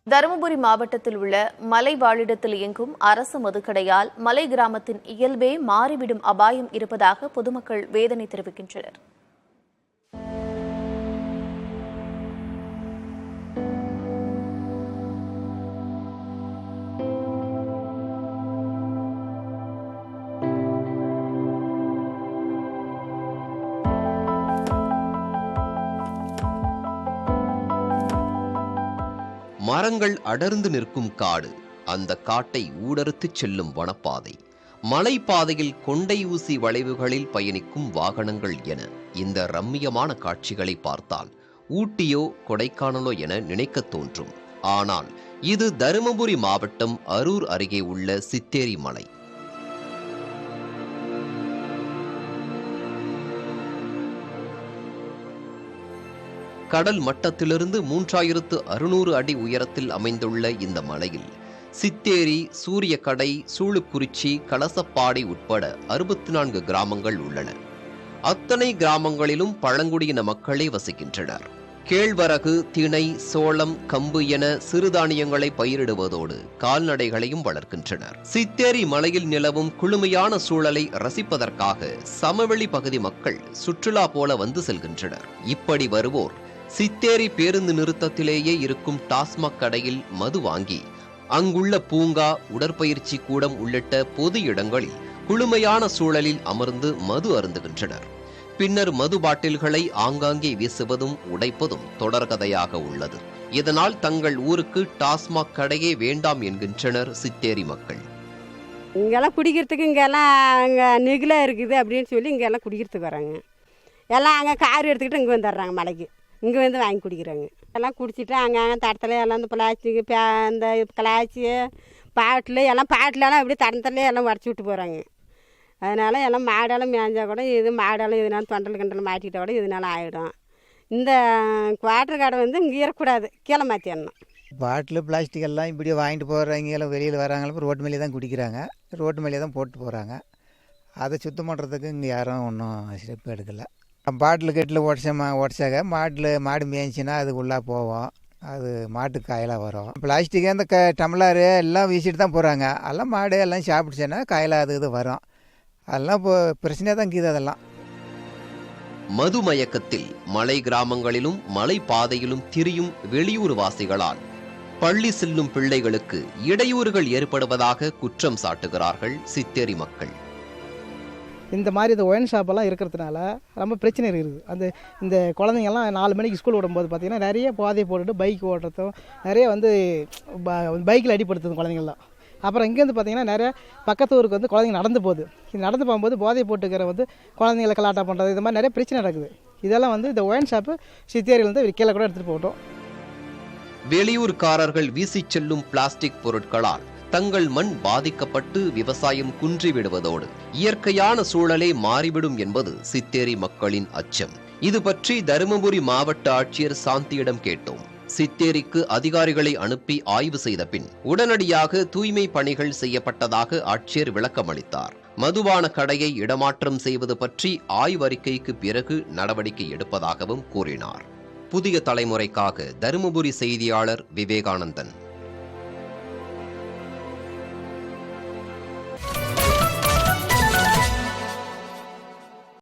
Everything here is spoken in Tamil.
தருமபுரி மாவட்டத்தில் உள்ள மலை வாழிடத்தில் இயங்கும் அரசு மதுக்கடையால் மலை கிராமத்தின் இயல்பே மாறிவிடும் அபாயம் இருப்பதாக பொதுமக்கள் வேதனை தெரிவிக்கின்றனர். மரங்கள் அடர்ந்து நிற்கும் காடு, அந்த காட்டை ஊடறுத்து செல்லும் வனப்பாதை, மலைப்பாதையில் கொண்டை ஊசி வளைவுகளில் பயணிக்கும் வாகனங்கள் என இந்த ரம்மியமான காட்சிகளை பார்த்தால் ஊட்டியோ கொடைக்கானலோ என நினைக்க தோன்றும். ஆனால் இது தருமபுரி மாவட்டம் அரூர் அருகே உள்ள சித்தேரி மலை. கடல் மட்டத்திலிருந்து 3600 அடி உயரத்தில் அமைந்துள்ள இந்த மலையில் சித்தேரி, சூரியக்கடை, சூளுக்குறிச்சி, கலசப்பாடி உட்பட 64 கிராமங்கள் உள்ளன. அத்தனை கிராமங்களிலும் பழங்குடியின மக்களே வசிக்கின்றனர். கேழ்வரகு, திணை, சோளம், கம்பு என சிறுதானியங்களை பயிரிடுவதோடு கால்நடைகளையும் வளர்க்கின்றனர். சித்தேரி மலையில் நிலவும் குளுமையான சூழலை ரசிப்பதற்காக சமவெளி பகுதி மக்கள் சுற்றுலா போல வந்து செல்கின்றனர். இப்படி வருவோர் சித்தேரி பேருந்து நிறுத்தத்திலேயே இருக்கும் டாஸ்மாக் கடையில் மது வாங்கி அங்குள்ள பூங்கா, உடற்பயிற்சி கூடம் உள்ளிட்ட பொது இடங்களில் குளுமையான சூழலில் அமர்ந்து மது அருந்துகின்றனர். பின்னர் மது பாட்டில்களை ஆங்காங்கே வீசுவதும் உடைப்பதும் தொடர்கதையாக உள்ளது. இதனால் தங்கள் ஊருக்கு டாஸ்மாக் கடையே வேண்டாம் என்கின்றனர் சித்தேரி மக்கள். இங்கெல்லாம் குடிக்கிறதுக்கு இங்கெல்லாம் அங்கே நெகிலாக இருக்குது அப்படின்னு சொல்லி இங்கெல்லாம் குடிக்கிறதுக்கு வராங்க. எல்லாம் அங்கே கார் எடுத்துக்கிட்டு இங்கே வந்துடுறாங்க மலைக்கு. இங்கே வந்து வாங்கி குடிக்கிறாங்க. எல்லாம் குடிச்சிட்டு அங்கே தடத்தில் எல்லாம் இந்த பிளாஸ்டிக்கு இந்த கிளாச்சி பாட்டில் பாட்டிலெல்லாம் அப்படியே தடத்தில் எல்லாம் உடச்சி விட்டு போகிறாங்க. அதனால் எல்லாம் மாடெல்லாம் மேய்ஞ்சா கூட மாடெல்லாம் எதுனாலும் தொண்டல் கிண்டல் மாட்டிக்கிட்டால் கூட எதுனாலும் ஆகிடும். இந்த குவாட்டர் கடை வந்து இங்கே இருக்கக்கூடாது, கீழே மாற்றிடணும். பாட்டில் பிளாஸ்டிக் எல்லாம் இப்படி வாங்கிட்டு போகிறவங்க எல்லாம் வெளியில் வராங்களோ ரோட்டு மேலே தான் குடிக்கிறாங்க, ரோட்டு மேலே தான் போட்டு போகிறாங்க. அதை சுத்தம் பண்ணுறதுக்கு இங்கே யாரும் ஒன்றும் ஸ்டெப் எடுக்கலை. பாட்டில் கெட்டில் உடச்சாங்க மாடு மேய்ச்சின்னா அது உள்ளே போவோம், அது மாட்டுக்கு காயலாக வரும். பிளாஸ்டிக்கு அந்த டம்ளரு எல்லாம் வீசிட்டு தான் போகிறாங்க. எல்லாம் மாடு எல்லாம் சாப்பிடுச்சுன்னா காயலாக இது வரும். அதெல்லாம் இப்போ பிரச்சனையாக தான் இருக்குது. அதெல்லாம் மது மயக்கத்தில் மலை கிராமங்களிலும் மலை பாதையிலும் திரியும் வெளியூர் வாசிகளால் பள்ளி செல்லும் பிள்ளைகளுக்கு இடையூறுகள் ஏற்படுவதாக குற்றம் சாட்டுகிறார்கள் சித்தேரி மக்கள். இந்த மாதிரி இந்த ஒயின் ஷாப்பெல்லாம் இருக்கிறதுனால ரொம்ப பிரச்சனை இருக்குது. இந்த குழந்தைங்கள்லாம் 4 மணிக்கு ஸ்கூல் விடும்போது பார்த்திங்கன்னா நிறைய போதை போட்டுட்டு பைக் ஓட்டுறதும் நிறைய பைக்கில் அடிப்படுத்தும் குழந்தைங்கள்லாம். அப்புறம் இங்கேருந்து பார்த்திங்கன்னா நிறைய பக்கத்து ஊருக்கு குழந்தைங்க நடந்து போகும்போது போதை போட்டுக்கிற குழந்தைங்களை கலாட்டா பண்ணுறது, இது மாதிரி நிறைய பிரச்சனை நடக்குது. இதெல்லாம் இந்த ஒயின் ஷாப்பு சித்தேரியிலேருந்து கீழே கூட எடுத்துகிட்டு போகட்டும். வெளியூர்காரர்கள் வீசி செல்லும் பிளாஸ்டிக் பொருட்களால் தங்கள் மண் பாதிக்கப்பட்டு விவசாயம் குன்றிவிடுவதோடு இயற்கையான சூழலே மாறிவிடும் என்பது சித்தேரி மக்களின் அச்சம். இது பற்றி தருமபுரி மாவட்ட ஆட்சியர் சாந்தியிடம் கேட்டோம். சித்தேரிக்கு அதிகாரிகளை அனுப்பி ஆய்வு செய்த பின் உடனடியாக தூய்மை பணிகள் செய்யப்பட்டதாக ஆட்சியர் விளக்கமளித்தார். மதுபான கடையை இடமாற்றம் செய்வது பற்றி ஆய்வறிக்கைக்கு பிறகு நடவடிக்கை எடுப்பதாகவும் கூறினார். புதிய தலைமுறைக்காக தருமபுரி செய்தியாளர் விவேகானந்தன்.